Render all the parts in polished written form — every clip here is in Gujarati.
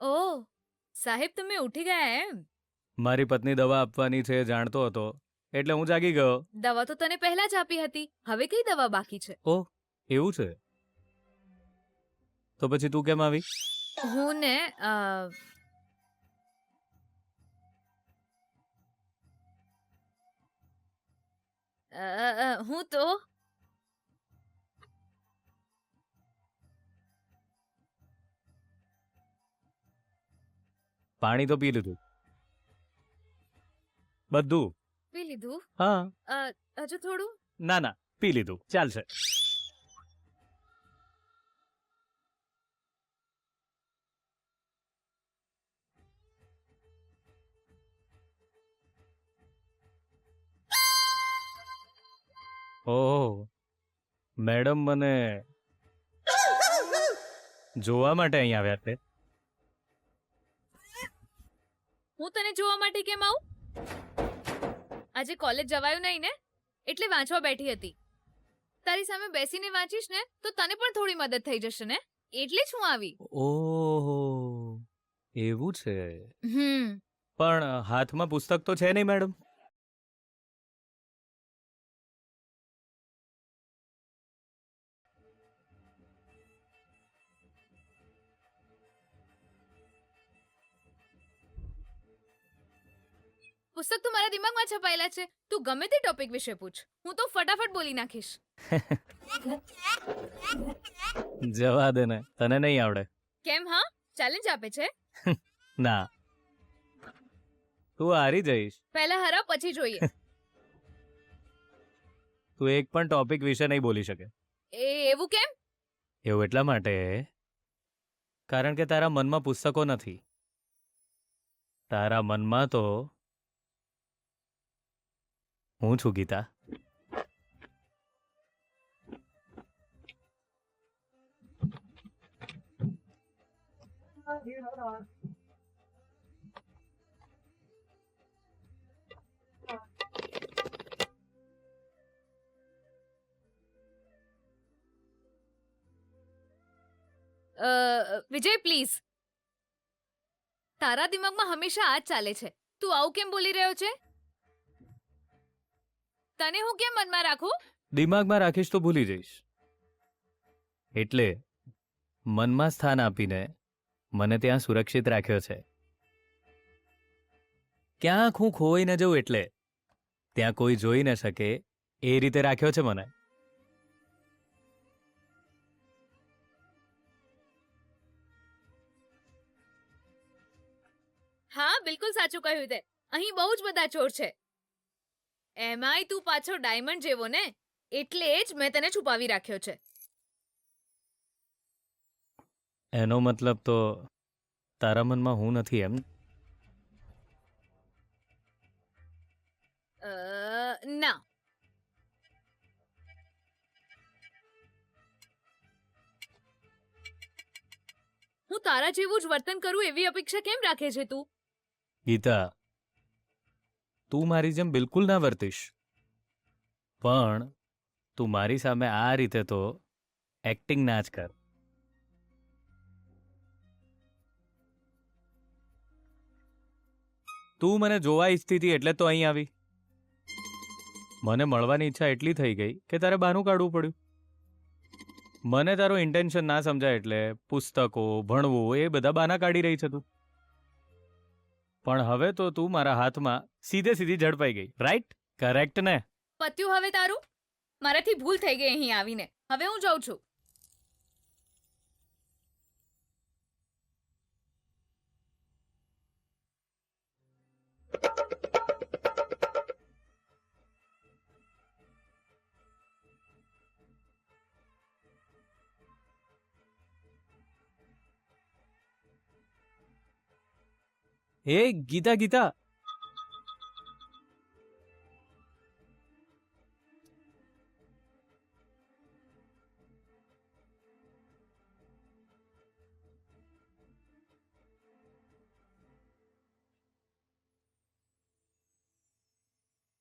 ઓહ સાહેબ, તમે ઉઠી ગયા એમ? મારી પત્ની દવા આપવાની છે જાણતો હતો એટલે હું જાગી ગયો. દવા તો તને પહેલા જ આપી હતી, હવે કઈ દવા બાકી છે? ઓહ, એવું છે? તો પછી તું કેમ આવી? હું ને હું તો પાણી તો પી લીધું બધું? પી લીધું. હા. હજુ થોડું. ના ના, પી લીધું, ચાલશે. ઓહ, મેડમ મને જોવા માટે અહીં આવ્યા છે. હું તને જોવા માટે કેમ આવું? આજે કોલેજ જવાયું નહીં ને, એટલે વાંચવા બેઠી હતી. તારી સામે બેસીને વાંચીશ ને તો તને પણ થોડી મદદ થઈ જશે ને, એટલે જ હું આવી. ઓહ, એવું છે? હમ પણ હાથમાં પુસ્તક તો છે નહીં મેડમ. પુસ્તક તો મારા દિમાગમાં છપાયેલા છે. તું ગમે તે ટોપિક વિશે પૂછ, હું તો ફટાફટ બોલી નાખીશ. જવા દે ને, તને નહીં આવડે. કેમ? હા, ચેલેન્જ આપે છે. ના, તું હારી જઈશ. પહેલા હરાવ, પછી જોઈએ. તું એક પણ ટોપિક વિશે નહીં બોલી શકે. એવું કેમ? એવું એટલા માટે કારણ કે તારા મનમાં પુસ્તકો નથી. તારા મનમાં તો હું છું ગીતા. વિજય પ્લીઝ, તારા દિમાગમાં હંમેશા આ જ ચાલે છે. તું આવું કેમ બોલી રહ્યો છે? તને હું કેમ મનમાં રાખું? દિમાગમાં રાખીશ તો ભૂલી જઈશ, એટલે મનમાં સ્થાન આપીને મને ત્યાં સુરક્ષિત રાખ્યો છે. ક્યાંક હું ખોઈ ન જઉં એટલે ત્યાં કોઈ જોઈ ન શકે એ રીતે રાખ્યો છે મને. હા, બિલકુલ સાચું કહ્યું તે. અહીં બહુ જ બધા ચોર છે. એમાંય તું પાછો ડાયમંડ જેવો ને, એટલે જ મેં તને છુપાવી રાખ્યો છે. એનો મતલબ તો તારા મનમાં હું નથી એમ? ના. હું તારા જેવું જ વર્તન કરું એવી અપેક્ષા કેમ રાખે છે તું? ગીતા, તું મારી જેમ બિલકુલ ના વર્તીશ, પણ તું મારી સામે આ રીતે તો એક્ટિંગ ના જ કર. તું મને જોવા ઈચ્છતી હતી એટલે તો અહીં આવી. મને મળવાની ઈચ્છા એટલી થઈ ગઈ કે તારે બહાનું કાઢવું પડ્યું. મને તારો ઇન્ટેન્શન ના સમજાય એટલે પુસ્તકો, ભણવું એ બધા બાના કાઢી રહી છે તું. પણ હવે તો તું મારા હાથમાં સીધે સીધી ઝડપાઈ ગઈ, રાઈટ? કરેક્ટ ને? પત્યું હવે તારું? મારાથી ભૂલ થઈ ગઈ અહીં આવીને. હવે હું જાઉં છું. એ ગીતા, ગીતા,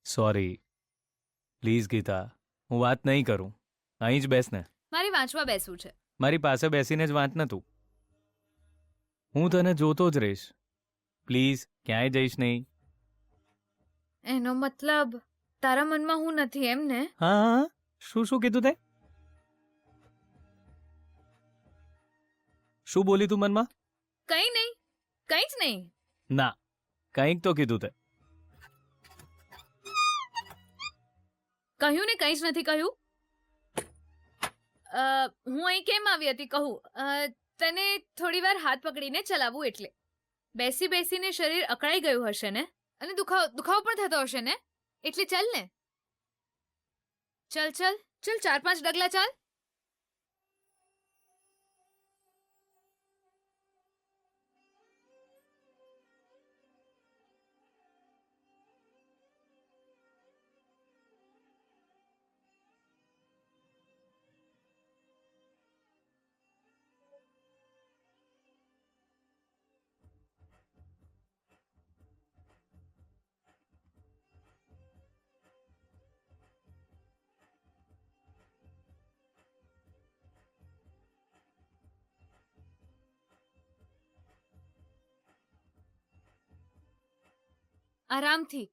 સોરી. પ્લીઝ ગીતા, હું વાત નહીં કરું. અહીં જ બેસ ને. મારે વાંચવા બેસવું છે. મારી પાસે બેસીને જ વાંચ ને તું. હું તને જોતો જ રહીશ. પ્લીઝ ક્યાંય જઈશ નહીં. એનો મતલબ તારા મનમાં હું નથી એમ ને? હા હા, શું શું કીધું તે? શું બોલી તું મનમાં? કંઈ નહીં, કંઈ જ નહીં. ના, કંઈક તો કીધું તે. કહ્યું ને કંઈ જ નથી કહ્યું. હું અહીં કેમ આવી હતી કહું. તને થોડી વાર હાથ પકડીને ચલાવવું એટલે. બેસી બેસીને શરીર અકળાઈ ગયું હશે ને, અને દુખાવો પણ થતો હશે ને, એટલે ચાલ ને. ચાલ ચાલ ચાલ, 4-5 ડગલા ચાલ. આરામથી,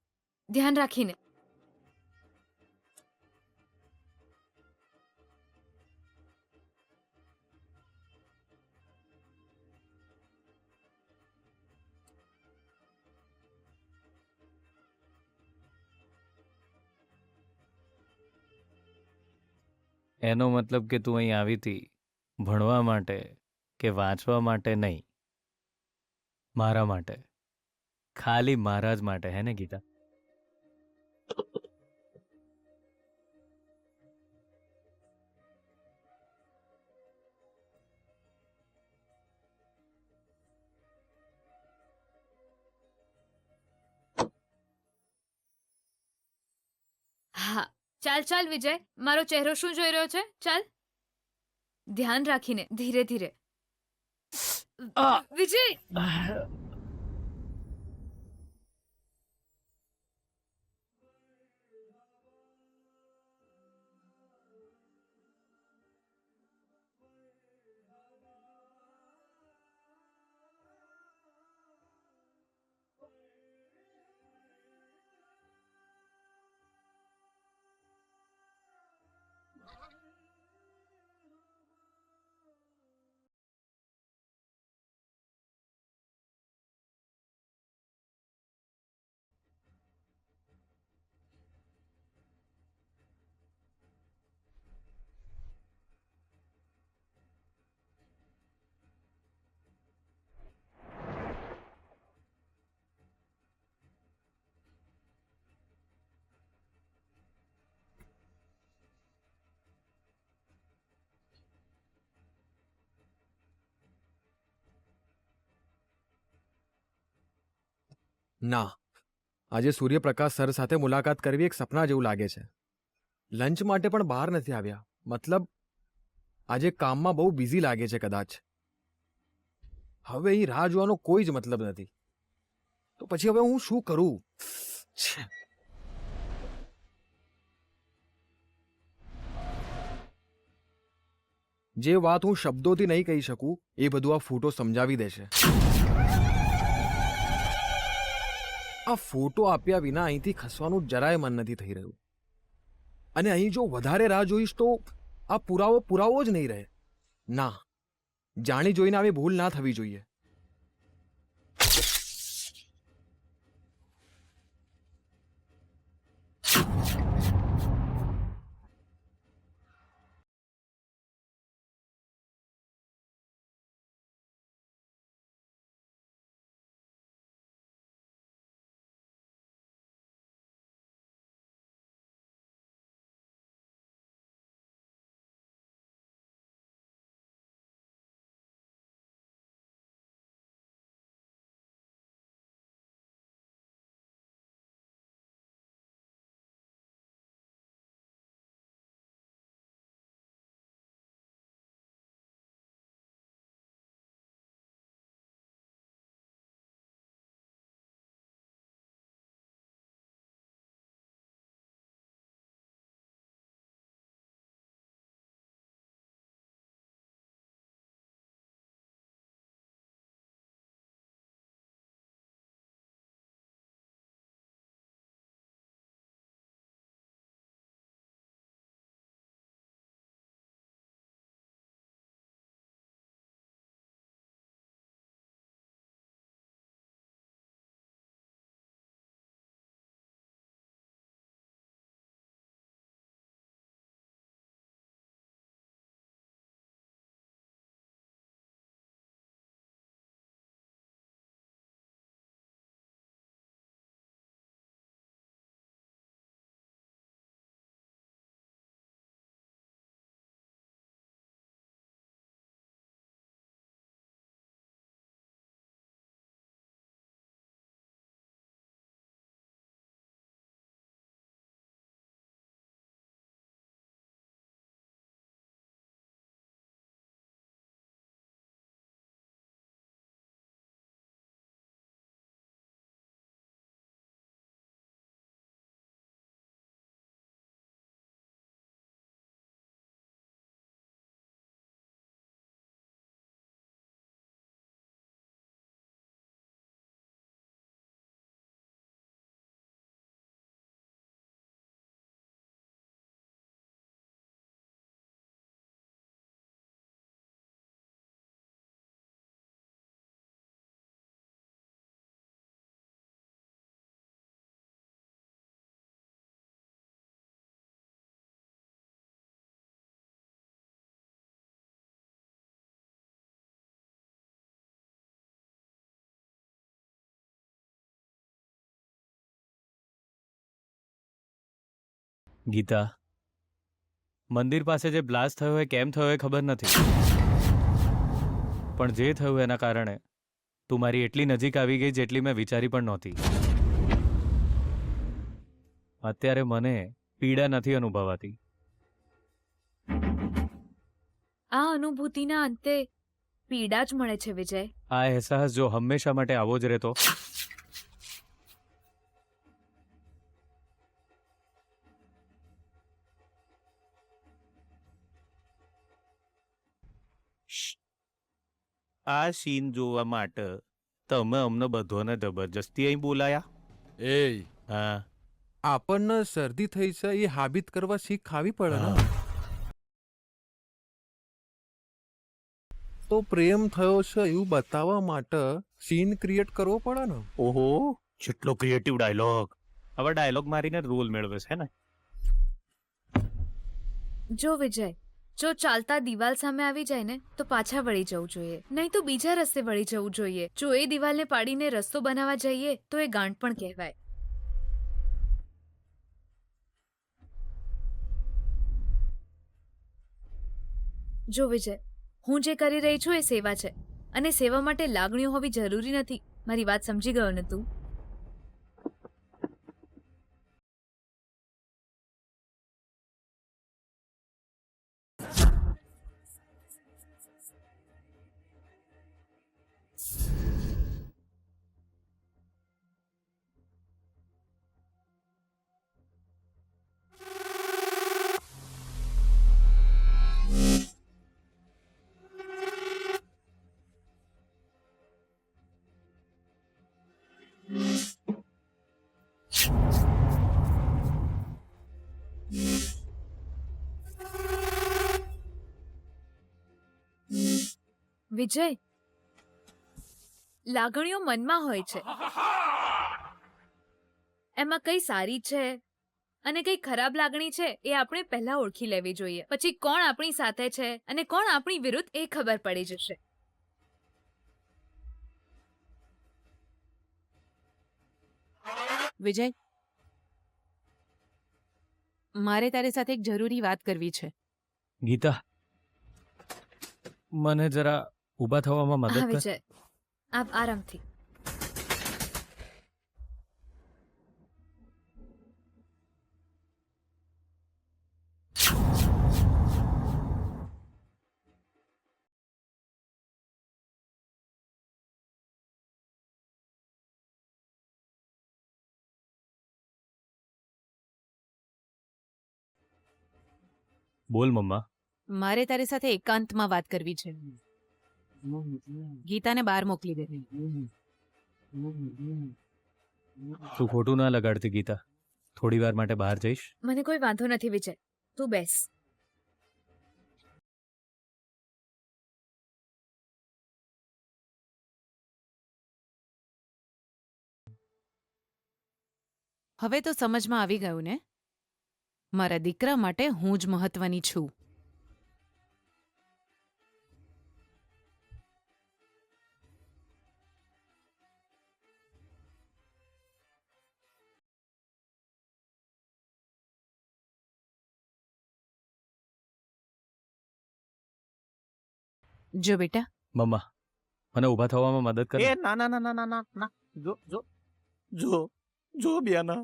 ધ્યાન રાખીને. એનો મતલબ કે તું અહીં આવી હતી ભણવા માટે કે વાંચવા માટે નહીં, મારા માટે, ખાલી મારા જ માટે, હે ને ગીતા? હા, ચાલ ચાલ વિજય, મારો ચહેરો શું જોઈ રહ્યો છે? ચાલ, ધ્યાન રાખીને, ધીરે ધીરે. વિજય, ના, આજે સૂર્યપ્રકાશ સર સાથે મુલાકાત કરવી એક સપના જેવું લાગે છે. લંચ માટે પણ બહાર નથી આવ્યા. મતલબ આજે કામમાં બહુ બિઝી લાગે છે કદાચ. હવે અહીં રાહ જોવાનો કોઈ જ મતલબ નથી. તો પછી હવે હું શું કરું? છે. જે વાત હું શબ્દોથી નહીં કહી શકું એ બધું આ ફોટો સમજાવી દેશે. આ ફોટો આપ્યા વિના અહીંથી ખસવાનું જરાય મન નથી થઈ રહ્યું. અને અહીં જો વધારે રાહ જોઈશ તો આ પુરાવો જ નહીં રહે. ના, જાણી જોઈને આવી ભૂલ ના થવી જોઈએ. ગીતા, મંદિર પાસે જે બ્લાસ્ટ થયો એ કેમ થયો એ ખબર નથી, પણ જે થયું એના કારણે તું મારી એટલી નજીક આવી ગઈ જેટલી મેં વિચારી પણ નહોતી. અત્યારે મને પીડા નથી અનુભવાતી. આ અનુભૂતિના અંતે પીડા જ મળે છે વિજય. આ અહેસાસ જો હંમેશા માટે આવો જ રહેતો આ સીન જોવા માટે તમે અમને બધોને જબરજસ્તી અહીં બોલાયા? એ હા, આપણને શરદી થઈ છે એ હાબિત કરવા શીખ ખાવી પડે ને. તો પ્રેમ થયો છે એવું બતાવવા માટે સીન ક્રિએટ કરવો પડે ને. ઓહો, કેટલો ક્રિએટિવ ડાયલોગ. હવે ડાયલોગ મારીને રોલ મેળવે છે ને. જો વિજય, જો ચાલતા દિવાલ સામે આવી જાય ને તો પાછા વળી જવું જોઈએ, નહીં તો બીજા રસ્તે વળી જવું જોઈએ. જો એ દિવાલને પાડીને રસ્તો બનાવવા જઈએ તો એ ગાંઠ પણ કહેવાય. જો વિજય, હું જે કરી રહી છું એ સેવા છે, અને સેવા માટે લાગણીઓ હોવી જરૂરી નથી. મારી વાત સમજી ગયો ને તું? વિજય, લાગણીઓ મનમાં હોય છે. એમાં કઈ સારી છે અને કઈ ખરાબ લાગણી છે એ આપણે પહેલા ઓળખી લેવી જોઈએ. પછી કોણ આપણી સાથે છે અને કોણ આપણી વિરુદ્ધ એ ખબર પડી જશે. વિજય, મારે તારી સાથે એક જરૂરી વાત કરવી છે. ગીતા, મને જરા ઊભા થવામાં મદદ હા કર. વિજય, આપ આરામથી. બોલ મમ્મા. મારે તારી સાથે એકાંતમાં વાત કરવી છે. ગીતાને બહાર મોકલી દે. તું ખોટું ના લગાડતી ગીતા. થોડી વાર માટે બહાર જઈશ. મને કોઈ વાંધો નથી વિજય, તું બેસ. હવે તો સમજમાં આવી ગયું ને, મારા દીકરા માટે હું જ મહત્વની છું. જો બેટા, મમ્મા, મને ઊભા થવામાં મદદ કર. એ ના ના ના ના ના ના ના. જો જો જો જો બેના,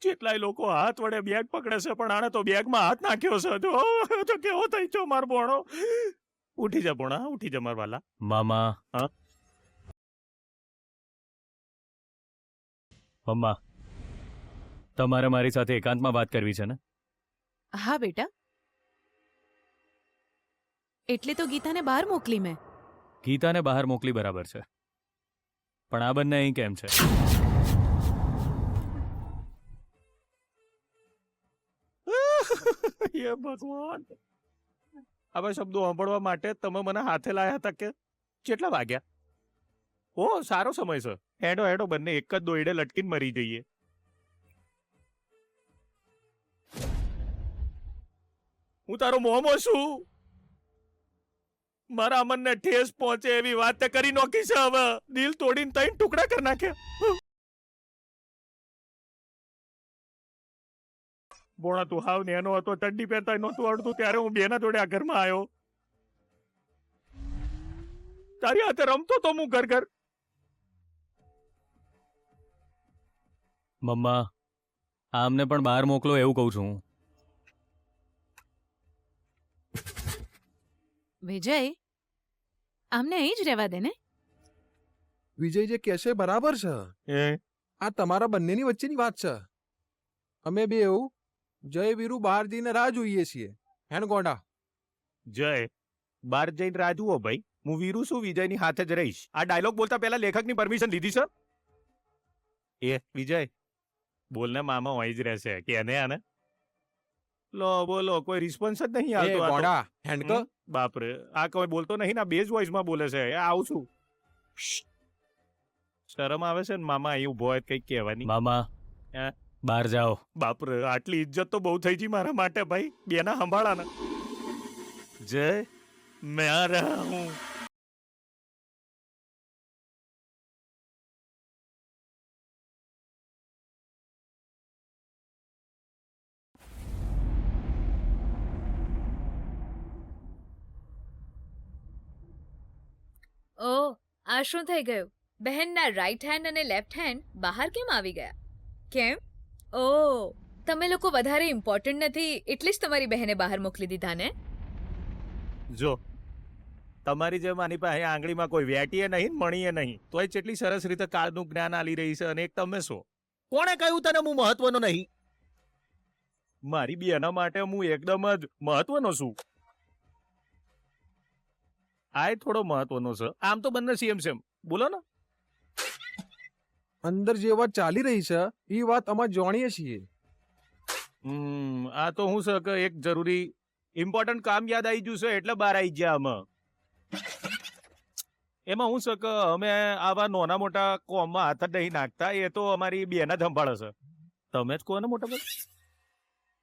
કેટલાય લોકો હાથ વડે બેગ પકડે છે પણ આણે તો બેગમાં હાથ નાખ્યો છે. જો તો કેવો થઈ ગયો માર ભોણો. ઉઠી જા ભોણા, ઉઠી જા માર વાલા. મામા. હા? મમ્મા, તમારે મારી સાથે એકાંતમાં વાત કરવી છે ને? હા બેટા, એટલે તો ગીતાને બહાર મોકલી મેં. ગીતાને બહાર મોકલી બરાબર છે, પણ આ બંને અહીં કેમ છે? હે ભગવાન, આવા શબ્દો સાંભળવા માટે તમે મને હાથે લાયા હતા કે? કેટલા વાગ્યા? ઓ, સારો સમય છે. હેડો હેડો, બંને એક જ દોયડે લટકીને મરી જઈએ. હું તારો મોમો છું. મારા અમનને ઠેસ પહોંચે એવી વાત તે કરી નોખી છે. હવે દિલ તોડીને તઈને ટુકડા કરી નાખ્યા. ભોણા તું હાવ નેનો હતો, ચડ્ડી પહેરતા નહોતું આવડતું, ત્યારે હું બેના જોડે આ ઘરમાં આવ્યો. તારી હાથે રમતો તો હું ઘર ઘર. મમ્મા આમને પણ બહાર મોકલો એવું કહું છું હું. વિજય આમને અહીં જ રહેવા દે ને. વિજય જે કહેશે બરાબર છે. આ તમારા બંનેની વચ્ચેની વાત છે. અમે બે એવું જય વીરુ બહાર જઈને રાહ જોઈએ છીએ. હેણ ગોંડા. જય બાર જઈને રાજુઓ ભાઈ, હું વીરુ છું, વિજયની હાથે જ રહીશ. આ ડાયલોગ બોલતા પહેલા લેખકની પરમિશન લીધી છે? એ વિજય બોલને, મામા અહીં જ રહેશે કે એને આને. લો બોલો, કોઈ રિસ્પોન્સ જ નહીં એ આવતો. આ તો. ગોંડા હેણ ક. બાપરે, આ કોઈ બોલતો નહીં ને, બેઝ વોઇસમાં બોલે છે. આવું છું. શરમ આવે છે ને મામા અહીં ઉભો હોય કંઈક કહેવાની. મામા હે? બહાર જાઓ. બાપરે, આટલી ઇજ્જત તો બહુ થઈ ગઈ મારા માટે ભાઈ. બેના સંભાળાના. જય મેં આ રહા હું. ઓ આ શું થઈ ગયું? બહેનના રાઈટ હેન્ડ અને લેફ્ટ હેન્ડ બહાર કેમ આવી ગયા? કેમ? ઓ તમે લોકો વધારે ઇમ્પોર્ટન્ટ નથી એટલે જ તમારી બહેને બહાર મોકલી દીધા ને? જો તમારી જેમ આની પાસે આંગળીમાં કોઈ વેટીએ નહીં ને મણીએ નહીં, તોય કેટલી સરસ રીતે કાળનું જ્ઞાન આલી રહી છે. અને એક તમે છો. કોણે કહ્યું તને હું મહત્વનો નહીં? મારી બેના માટે હું એકદમ જ મહત્વનો છું. આ થોડો મહત્વનો છે. આમ તો બંને સેમ સેમ. બોલો ને. અંદર જે વાત ચાલી રહી છે એ વાત અમે જાણીએ છીએ. આ તો હું છે કે એક જરૂરી ઇમ્પોર્ટન્ટ કામ યાદ આવી ગયું છે એટલે બહાર આવી ગયા અમે. એમાં હું છે કે અમે આવા નાના મોટા કોમમાં હાથ જ નહીં નાખતા. એ તો અમારી બેના જ સંભાળે છે. તમે જ કહો ને મોટા ભાઈ.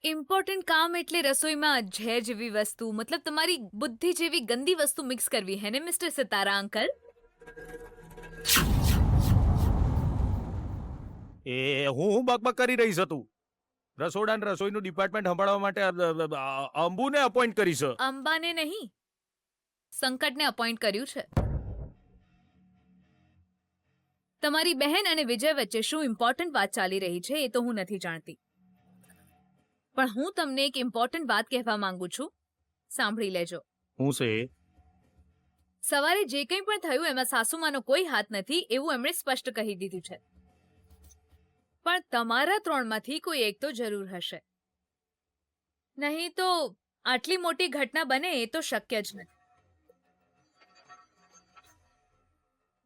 ઇમ્પોર્ટન્ટ કામ એટલે રસોઈમાં ઝેર જેવી વસ્તુ, મતલબ તમારી બુદ્ધિ જેવી ગંદી વસ્તુ મિક્સ કરવી હે ને મિસ્ટર સિતારા અંકલ? એ હું બકબક કરી રહી છું. તું રસોડા ને રસોઈનું ડિપાર્ટમેન્ટ સંભાળવા માટે અંબુને અપોઇન્ટ કરી છે. અંબાને નહીં, સંકટને અપોઇન્ટ કર્યું છે. તમારી બહેન અને વિજય વચ્ચે શું ઇમ્પોર્ટન્ટ વાત ચાલી રહી છે એ તો હું નથી જાણતી, પણ હું તમને એક ઇમ્પોર્ટન્ટ વાત કહેવા માંગુ છું. સાંભળી લેજો. હું છે સવારે જે કંઈ પણ થયું એમાં સાસુમાનો કોઈ હાથ નથી એવું એમણે સ્પષ્ટ કહી દીધું છે. પણ તમારા ત્રણમાંથી કોઈ એક તો જરૂર હશે, નહીં તો આટલી મોટી ઘટના બને એ તો શક્ય જ નથી.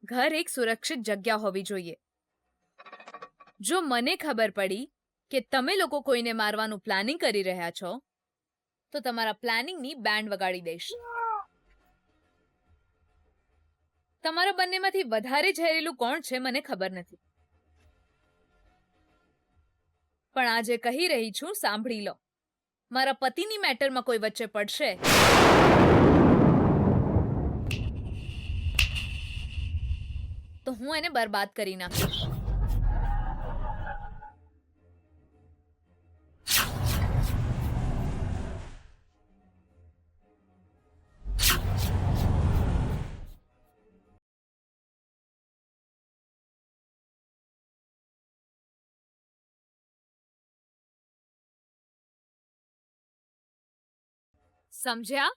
ઘર એક સુરક્ષિત જગ્યા હોવી જોઈએ. જો મને ખબર પડી કે તમે લોકો કોઈને મારવાનું પ્લાનિંગ કરી રહ્યા છો તો તમારા પ્લાનિંગની બેન્ડ વગાડી દઈશ. તમારા બંનેમાંથી વધારે ઝેરેલું કોણ છે મને ખબર નથી, પણ આજે કહી રહી છું સાંભળી લો. મારા પતિની મેટરમાં કોઈ વચ્ચે પડશે તો હું એને બરબાદ કરી નાખીશ. સમજ્યા?